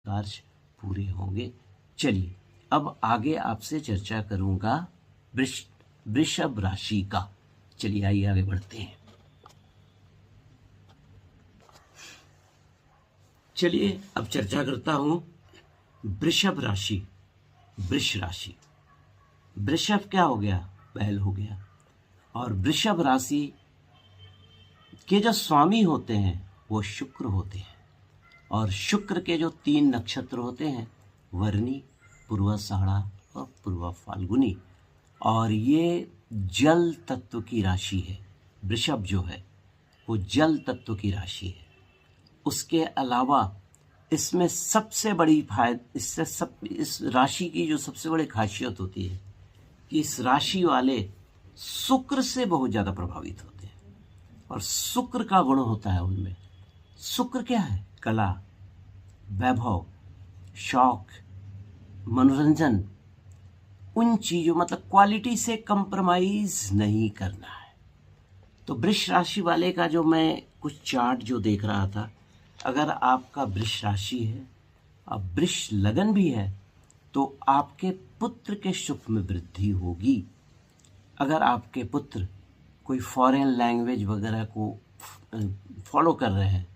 कार्य पूरे होंगे। चलिए अब आगे आपसे चर्चा करूंगा वृषभ राशि का। चलिए आइए आगे बढ़ते हैं। चलिए अब चर्चा करता हूं वृषभ राशि। वृष राशि, वृषभ क्या हो गया? बैल हो गया। और वृषभ राशि के जो स्वामी होते हैं वो शुक्र होते हैं। और शुक्र के जो 3 नक्षत्र होते हैं, वर्णी, पूर्वाषाढ़ा और पूर्वा फाल्गुनी। और ये जल तत्व की राशि है। वृषभ जो है वो जल तत्व की राशि है। उसके अलावा इसमें सबसे बड़ी इस राशि की जो सबसे बड़ी खासियत होती है कि इस राशि वाले शुक्र से बहुत ज़्यादा प्रभावित होते हैं। और शुक्र का गुण होता है उनमें। शुक्र क्या है? कला, वैभव, शौक, मनोरंजन, उन चीज़ों मतलब क्वालिटी से कंप्रोमाइज नहीं करना है। तो वृष राशि वाले का जो मैं कुछ चार्ट जो देख रहा था, अगर आपका वृष राशि है, अब वृष लगन भी है, तो आपके पुत्र के सुख में वृद्धि होगी। अगर आपके पुत्र कोई फॉरेन लैंग्वेज वगैरह को फॉलो कर रहे हैं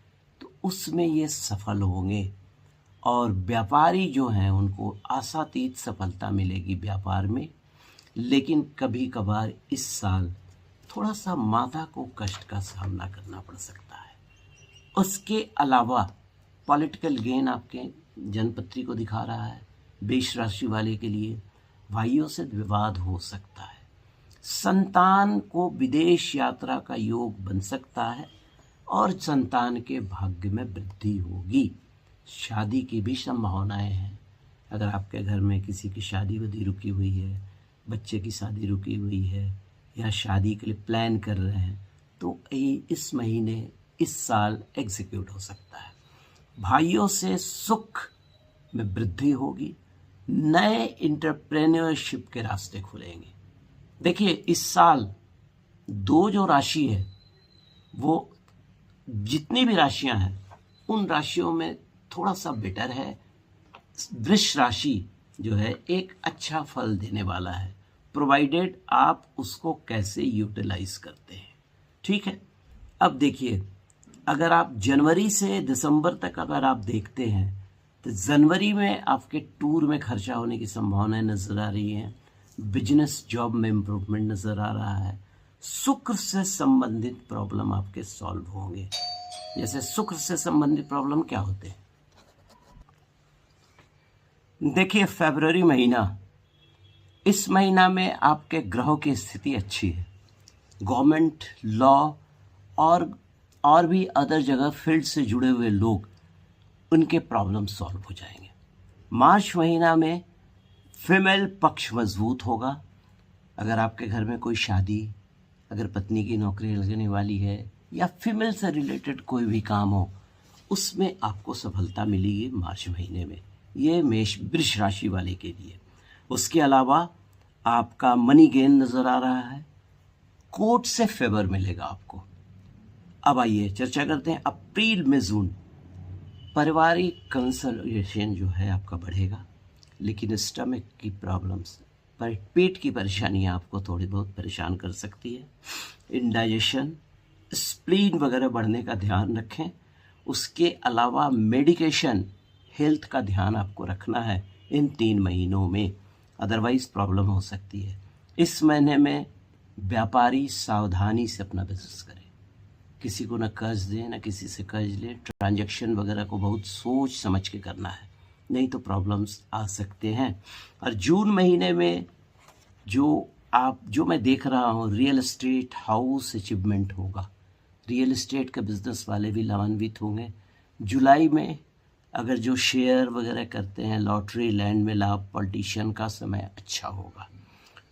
तो उसमें ये सफल होंगे। और व्यापारी जो हैं उनको आशातीत सफलता मिलेगी व्यापार में। लेकिन कभी कभार इस साल थोड़ा सा माता को कष्ट का सामना करना पड़ सकता है। उसके अलावा पॉलिटिकल गेन आपके जन्मपत्री को दिखा रहा है। वृष राशि वाले के लिए भाइयों से विवाद हो सकता है। संतान को विदेश यात्रा का योग बन सकता है और संतान के भाग्य में वृद्धि होगी। शादी की भी संभावनाएं हैं। अगर आपके घर में किसी की शादी वादी रुकी हुई है, बच्चे की शादी रुकी हुई है या शादी के लिए प्लान कर रहे हैं, तो इस महीने इस साल एग्जीक्यूट हो सकता है। भाइयों से सुख में वृद्धि होगी। नए इंटरप्रेन्योरशिप के रास्ते खुलेंगे। देखिए इस साल 2 जो राशि है वो जितनी भी राशियां हैं उन राशियों में थोड़ा सा बेटर है। वृष राशि जो है एक अच्छा फल देने वाला है, प्रोवाइडेड आप उसको कैसे यूटिलाइज करते हैं। ठीक है, अब देखिए अगर आप जनवरी से दिसंबर तक अगर आप देखते हैं तो जनवरी में आपके टूर में खर्चा होने की संभावनाएं नजर आ रही हैं। बिजनेस जॉब में इम्प्रूवमेंट नजर आ रहा है। शुक्र से संबंधित प्रॉब्लम आपके सॉल्व होंगे। जैसे शुक्र से संबंधित प्रॉब्लम क्या होते हैं? देखिए फरवरी महीना, इस महीना में आपके ग्रहों की स्थिति अच्छी है। गवर्नमेंट, लॉ और भी अदर जगह फील्ड से जुड़े हुए लोग, उनके प्रॉब्लम सॉल्व हो जाएंगे। मार्च महीना में फीमेल पक्ष मजबूत होगा। अगर आपके घर में कोई शादी, अगर पत्नी की नौकरी लगने वाली है या फीमेल से रिलेटेड कोई भी काम हो, उसमें आपको सफलता मिलेगी मार्च महीने में। ये वृष राशि वाले के लिए। उसके अलावा आपका मनी गेन नज़र आ रहा है। कोर्ट से फेवर मिलेगा आपको। अब आइए चर्चा करते हैं अप्रैल में जून। पारिवारिक कंसल्टेशन जो है आपका बढ़ेगा, लेकिन स्टमक की प्रॉब्लम्स, पेट की परेशानियां आपको थोड़ी बहुत परेशान कर सकती है। इंडाइजेशन, स्प्लीन वगैरह बढ़ने का ध्यान रखें। उसके अलावा मेडिकेशन, हेल्थ का ध्यान आपको रखना है इन 3 महीनों में, अदरवाइज प्रॉब्लम हो सकती है। इस महीने में व्यापारी सावधानी से अपना बिजनेस करें। किसी को न कर्ज दें न किसी से कर्ज लें। ट्रांजैक्शन वगैरह को बहुत सोच समझ के करना है, नहीं तो प्रॉब्लम्स आ सकते हैं। और जून महीने में जो मैं देख रहा हूँ, रियल एस्टेट हाउस अचीवमेंट होगा। रियल एस्टेट के बिजनेस वाले भी लाभान्वित होंगे। जुलाई में अगर जो शेयर वगैरह करते हैं, लॉटरी, लैंड में लाभ, पॉलिटिशियन का समय अच्छा होगा।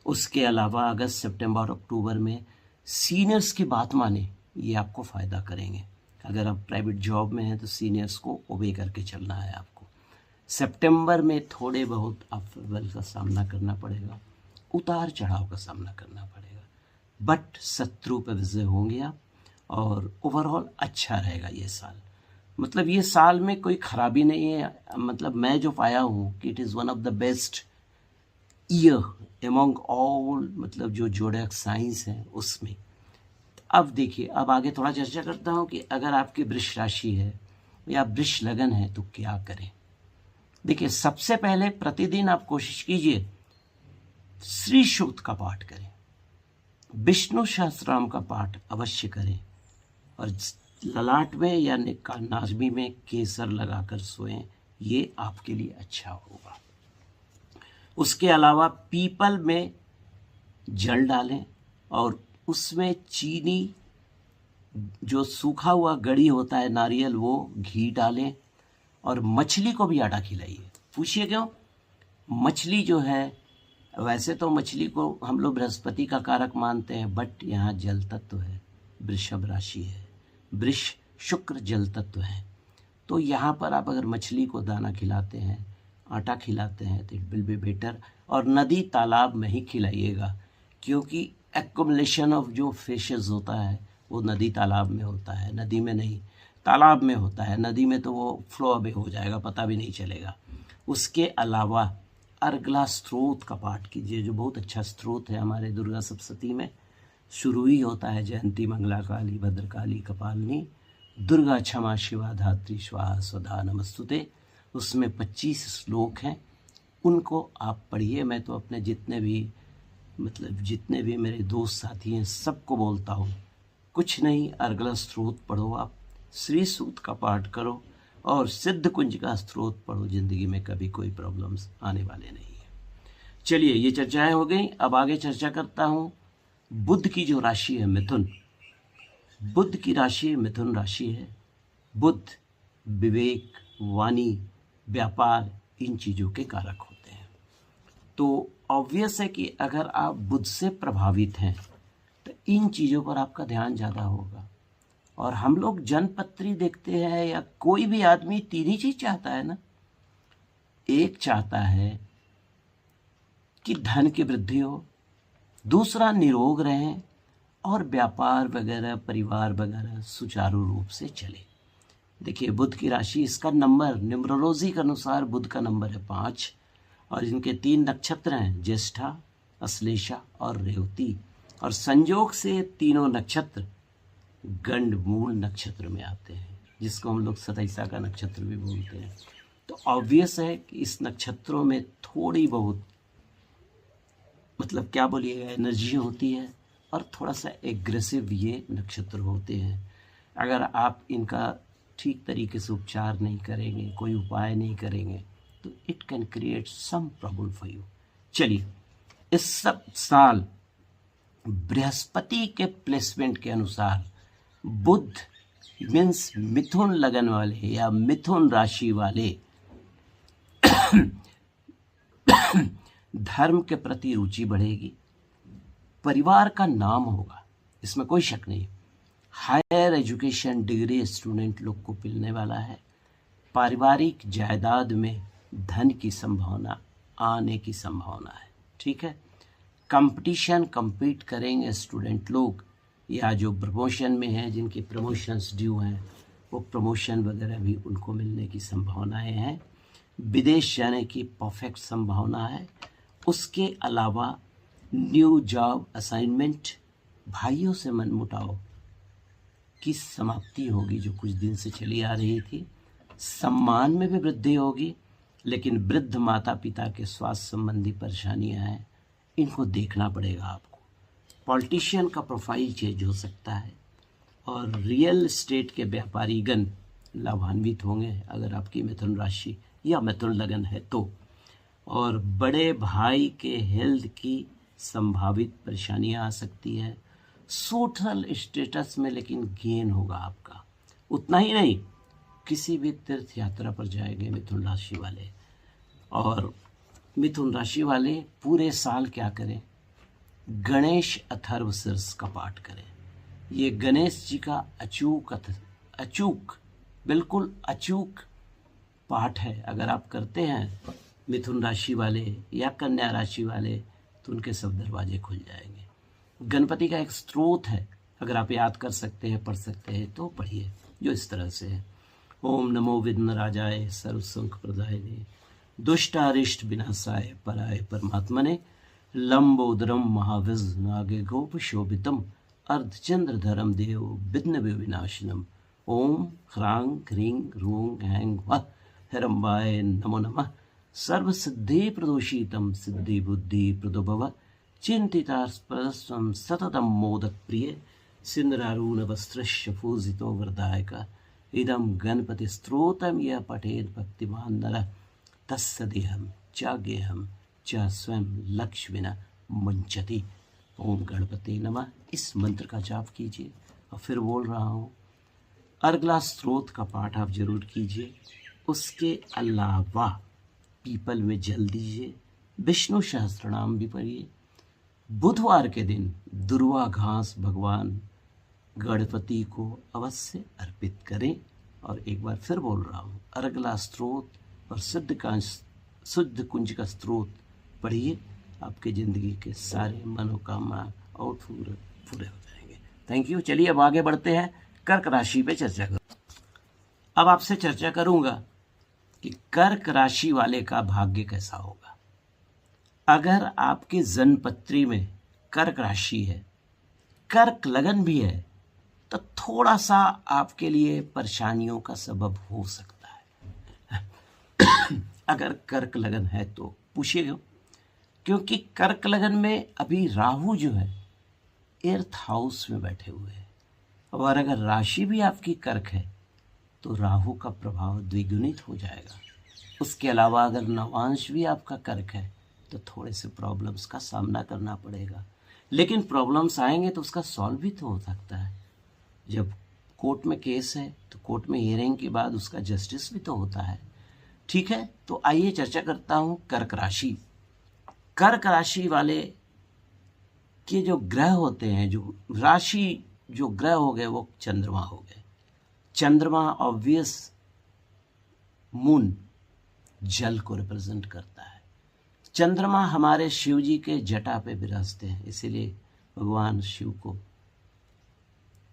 उसके अलावा अगस्त, सितंबर और अक्टूबर में सीनियर्स की बात माने, ये आपको फ़ायदा करेंगे। अगर आप प्राइवेट जॉब में हैं तो सीनियर्स को ओबे करके चलना है आपको। सितंबर में थोड़े बहुत अफवल का सामना करना पड़ेगा, उतार चढ़ाव का सामना करना पड़ेगा, बट शत्रु पर विजय होंगे आप और ओवरऑल अच्छा रहेगा ये साल। मतलब ये साल में कोई खराबी नहीं है, मतलब मैं जो पाया हूँ कि it is one of the best year among all, मतलब जो जोड़क साइंस है उसमें। अब देखिए, अब आगे थोड़ा चर्चा करता हूँ कि अगर आपकी वृष राशि है या वृष लगन है तो क्या करें। देखिए, सबसे पहले प्रतिदिन आप कोशिश कीजिए श्री सूक्त का पाठ करें, विष्णु सहस्त्रनाम का पाठ अवश्य करें, और ललाट में या नाभि में केसर लगाकर सोएं, ये आपके लिए अच्छा होगा। उसके अलावा पीपल में जल डालें और उसमें चीनी, जो सूखा हुआ गड़ी होता है नारियल, वो घी डालें, और मछली को भी आटा खिलाइए। पूछिए क्यों? मछली जो है, वैसे तो मछली को हम लोग बृहस्पति का कारक मानते हैं, बट यहाँ जल तत्व है, वृषभ राशि है, वृष शुक्र जल तत्व है, तो यहाँ पर आप अगर मछली को दाना खिलाते हैं, आटा खिलाते हैं, तो इट विल बी बेटर। और नदी तालाब में ही खिलाइएगा, क्योंकि एक्युमुलेशन ऑफ जो फिशेस होता है वो नदी तालाब में होता है, नदी में नहीं, तालाब में होता है। नदी में तो वो फ्लो अवे हो जाएगा, पता भी नहीं चलेगा। उसके अलावा अर्गला स्त्रोत का पाठ कीजिए, जो बहुत अच्छा स्त्रोत है हमारे दुर्गा सप्तशती में। शुरू ही होता है जयंती मंगला काली भद्रकाली कपालिनी दुर्गा क्षमा शिवा धात्री स्वाहा स्वधा नमस्तुते। उसमें 25 श्लोक हैं, उनको आप पढ़िए। मैं तो अपने जितने भी मेरे दोस्त साथी हैं सबको बोलता हूँ, कुछ नहीं, अर्गला स्त्रोत पढ़ो, आप श्री सूक्त का पाठ करो और सिद्ध कुंज का स्त्रोत पढ़ो, जिंदगी में कभी कोई प्रॉब्लम्स आने वाले नहीं है। चलिए, ये चर्चाएं हो गई। अब आगे चर्चा करता हूँ बुध की जो राशि है मिथुन। बुध की राशि मिथुन राशि है। बुध विवेक, वाणी, व्यापार, इन चीज़ों के कारक होते हैं। तो ऑब्वियस है कि अगर आप बुध से प्रभावित हैं तो इन चीज़ों पर आपका ध्यान ज़्यादा होगा। और हम लोग जनपत्री देखते हैं, या कोई भी आदमी तीन ही चीज़ चाहता है ना। एक चाहता है कि धन की वृद्धि हो, दूसरा निरोग रहें, और व्यापार वगैरह, परिवार वगैरह सुचारू रूप से चले। देखिए, बुध की राशि, इसका नंबर न्यूमरोलॉजी के अनुसार बुध का नंबर है 5, और इनके 3 नक्षत्र हैं, ज्येष्ठा, अश्लेषा और रेवती, और संयोग से तीनों नक्षत्र गंड मूल नक्षत्र में आते हैं, जिसको हम लोग सतैसा का नक्षत्र भी बोलते हैं। तो ऑब्वियस है कि इस नक्षत्रों में थोड़ी बहुत, मतलब क्या बोलिएगा, एनर्जी होती है, और थोड़ा सा एग्रेसिव ये नक्षत्र होते हैं। अगर आप इनका ठीक तरीके से उपचार नहीं करेंगे, कोई उपाय नहीं करेंगे, तो it can create some problem for you. चलिए, इस सब साल बृहस्पति के प्लेसमेंट के अनुसार बुध मीन्स मिथुन लगन वाले या मिथुन राशि वाले धर्म के प्रति रुचि बढ़ेगी, परिवार का नाम होगा, इसमें कोई शक नहीं। हायर एजुकेशन डिग्री स्टूडेंट लोग को मिलने वाला है। पारिवारिक जायदाद में धन की संभावना आने की संभावना है, ठीक है। कंपटीशन compete करेंगे स्टूडेंट लोग, या जो प्रमोशन में हैं, जिनके प्रमोशंस ड्यू हैं, वो प्रमोशन वगैरह भी उनको मिलने की संभावनाएं हैं। विदेश जाने की परफेक्ट संभावना है। उसके अलावा न्यू जॉब असाइनमेंट, भाइयों से मनमुटाव की समाप्ति होगी जो कुछ दिन से चली आ रही थी। सम्मान में भी वृद्धि होगी, लेकिन वृद्ध माता पिता के स्वास्थ्य संबंधी परेशानियां हैं, इनको देखना पड़ेगा आपको। पॉलिटिशियन का प्रोफाइल चेंज हो सकता है, और रियल एस्टेट के व्यापारीगण लाभान्वित होंगे अगर आपकी मिथुन राशि या मिथुन लगन है तो। और बड़े भाई के हेल्थ की संभावित परेशानियां आ सकती है। सोशल स्टेटस में लेकिन गेन होगा आपका। उतना ही नहीं, किसी भी तीर्थ यात्रा पर जाएंगे मिथुन राशि वाले। और मिथुन राशि वाले पूरे साल क्या करें, गणेश अथर्वशीर्ष का पाठ करें। ये गणेश जी का अचूक बिल्कुल अचूक पाठ है। अगर आप करते हैं मिथुन राशि वाले या कन्या राशि वाले, तो उनके सब दरवाजे खुल जाएंगे। गणपति का एक स्त्रोत है, अगर आप याद कर सकते हैं, पढ़ सकते हैं तो पढ़िए, जो इस तरह से है। ओम नमो विघ्नराजाय सर्वसंकटप्रदायिने दुष्टारिष्ट विनाशाय पराय परमात्मने लंबोदरम महाविघ्नागे गोपशोभितम अर्धचंद्रधरम देव विघ्न विनाशनम ओम ह्रां ह्रीं ह्रूं ऐं वः हिरम्बाय नमो नमः सर्वसिद्धि प्रदोषितं सिद्धि बुद्धि प्रदोभव चिंतितास्पदस्वं सततं मोदक प्रिय सिंदूरारुण वस्त्रस्य पूजितो वरदायक इदं गणपति स्तोत्रम यह पठेद भक्तिमान नरः तस्य देहं च गेहं च स्वयं लक्ष्मीना मुंचति। ओम गणपति नमः। इस मंत्र का जाप कीजिए। और फिर बोल रहा हूँ, अर्गला स्त्रोत का पाठ आप जरूर कीजिए। उसके अलावा पीपल में जल दीजिए, विष्णु सहस्त्रनाम भी पढ़िए। बुधवार के दिन दुर्वा घास भगवान गणपति को अवश्य अर्पित करें। और एक बार फिर बोल रहा हूँ, अर्गला स्त्रोत और शुद्ध कुंज का स्त्रोत पढ़िए। आपके ज़िंदगी के सारे मनोकामना और पूरे हो जाएंगे। Thank you. चलिए अब आगे बढ़ते हैं, कर्क राशि पे चर्चा करूँ। अब आपसे चर्चा करूँगा कि कर्क राशि वाले का भाग्य कैसा होगा। अगर आपके जन्मपत्री में कर्क राशि है, कर्क लगन भी है, तो थोड़ा सा आपके लिए परेशानियों का सबब हो सकता है। अगर कर्क लगन है तो पूछिएगा, क्योंकि कर्क लगन में अभी राहु जो है एर्थ हाउस में बैठे हुए हैं। और अगर राशि भी आपकी कर्क है तो राहु का प्रभाव द्विगुणित हो जाएगा। उसके अलावा अगर नवांश भी आपका कर्क है तो थोड़े से प्रॉब्लम्स का सामना करना पड़ेगा। लेकिन प्रॉब्लम्स आएंगे तो उसका सॉल्व भी तो हो सकता है। जब कोर्ट में केस है तो कोर्ट में हियरिंग के बाद उसका जस्टिस भी तो होता है। ठीक है, तो आइए चर्चा करता हूँ कर्क राशि। कर्क राशि वाले के जो ग्रह होते हैं, जो राशि जो ग्रह हो गए वो चंद्रमा हो गए। चंद्रमा ऑब्वियस मून जल को रिप्रेजेंट करता है। चंद्रमा हमारे शिव जी के जटा पे विराजते हैं, इसीलिए भगवान शिव को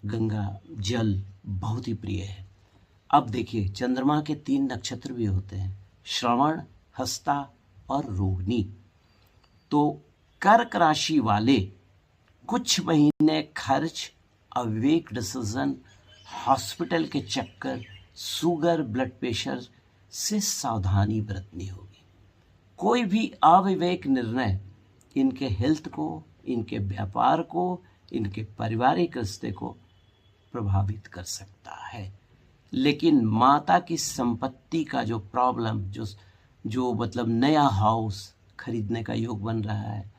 गंगा जल बहुत ही प्रिय है। अब देखिए, चंद्रमा के 3 नक्षत्र भी होते हैं, श्रवण, हस्ता और रोहिणी। तो कर्क राशि वाले कुछ महीने खर्च, अविवेक डिसीजन, हॉस्पिटल के चक्कर, शुगर, ब्लड प्रेशर से सावधानी बरतनी होगी। कोई भी अविवेक निर्णय इनके हेल्थ को, इनके व्यापार को, इनके पारिवारिक रिश्ते को प्रभावित कर सकता है। लेकिन माता की संपत्ति का जो प्रॉब्लम, जो मतलब नया हाउस खरीदने का योग बन रहा है,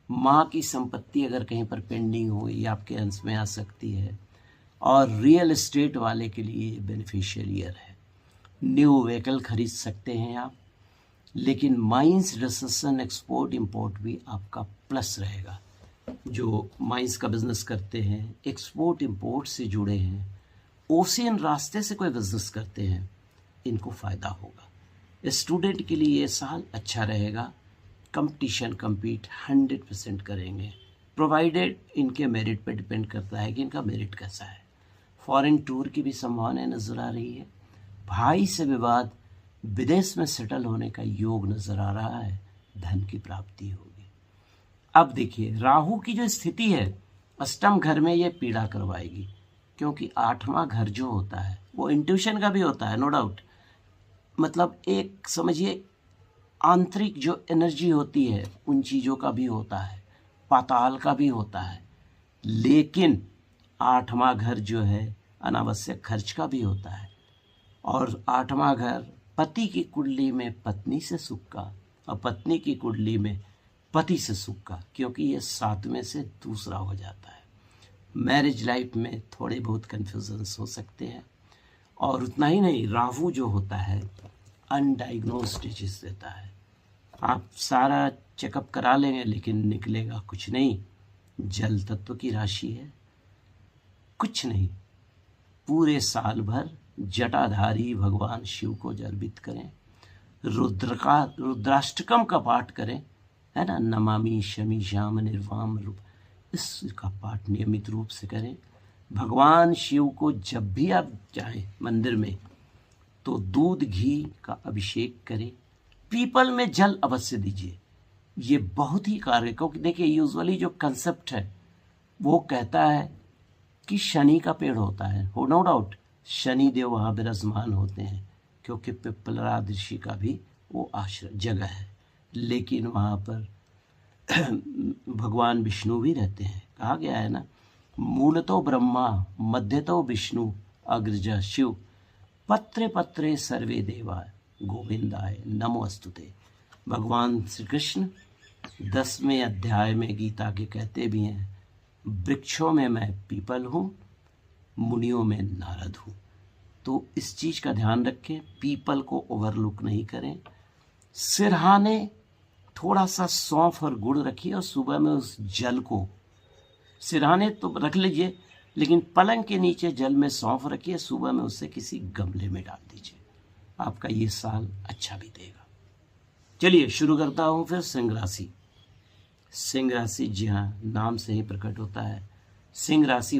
माँ की संपत्ति अगर कहीं पर पेंडिंग हो ये आपके अंश में आ सकती है। और रियल एस्टेट वाले के लिए बेनिफिशियल ईयर है। न्यू व्हीकल खरीद सकते हैं आप। लेकिन माइंस, रिसर्च, एक्सपोर्ट इंपोर्ट भी आपका प्लस रहेगा। जो माइंस का बिजनेस करते हैं, एक्सपोर्ट इंपोर्ट से जुड़े हैं, ओशियन रास्ते से कोई बिजनेस करते हैं, इनको फ़ायदा होगा। स्टूडेंट के लिए ये साल अच्छा रहेगा। कंपटीशन कम्पीट 100% करेंगे, प्रोवाइडेड इनके मेरिट पे डिपेंड करता है कि इनका मेरिट कैसा है। फॉरेन टूर की भी संभावना नज़र आ रही है। भाई से विवाद, विदेश में सेटल होने का योग नज़र आ रहा है। धन की प्राप्ति होगी। अब देखिए, राहु की जो स्थिति है अष्टम घर में, ये पीड़ा करवाएगी। क्योंकि 8वां घर जो होता है वो इंट्यूशन का भी होता है, नो डाउट। मतलब एक समझिए आंतरिक जो एनर्जी होती है उन चीज़ों का भी होता है, पाताल का भी होता है। लेकिन 8वां घर जो है अनावश्यक खर्च का भी होता है। और 8वां घर पति की कुंडली में पत्नी से सुख का, और पत्नी की कुंडली में पति से सुख का, क्योंकि ये 7वें से दूसरा हो जाता है। मैरिज लाइफ में थोड़े बहुत कन्फ्यूजन्स हो सकते हैं। और उतना ही नहीं, राहु जो होता है अनडायग्नोज डिजीज देता है। आप सारा चेकअप करा लेंगे लेकिन निकलेगा कुछ नहीं। जल तत्व की राशि है, कुछ नहीं। पूरे साल भर जटाधारी भगवान शिव को अर्पित करें। रुद्राष्टकम का पाठ करें, है ना, नमामि शमी श्याम निर्वाम रूप, इसका पाठ नियमित रूप से करें। भगवान शिव को जब भी आप जाएं मंदिर में तो दूध घी का अभिषेक करें। पीपल में जल अवश्य दीजिए। ये बहुत ही कार्य, क्योंकि देखिए यूजुअली जो कंसेप्ट है वो कहता है कि शनि का पेड़ होता है, हो नो डाउट शनि देव वहाँ विराजमान होते हैं, क्योंकि पिप्पलराज ऋषि का भी वो आश्रम जगह है, लेकिन वहाँ पर भगवान विष्णु भी रहते हैं। कहा गया है ना, मूलतो ब्रह्मा मध्यतो विष्णु अग्रज शिव पत्रे पत्रे सर्वे देवा गोविंदाय नमोस्तुते। भगवान श्री कृष्ण 10वें अध्याय में गीता के कहते भी हैं, वृक्षों में मैं पीपल हूँ, मुनियों में नारद हूँ। तो इस चीज़ का ध्यान रखें, पीपल को ओवरलुक नहीं करें। सिरहाने थोड़ा सा सौंफ और गुड़ रखिए और सुबह में उस जल को, सिरहाने तो रख लीजिए लेकिन पलंग के नीचे जल में सौंफ रखिए, सुबह में उसे किसी गमले में डाल दीजिए। आपका ये साल अच्छा बीतेगा। चलिए शुरू करता हूँ फिर सिंह राशि। सिंह राशि, जी हाँ, नाम से ही प्रकट होता है, सिंह राशि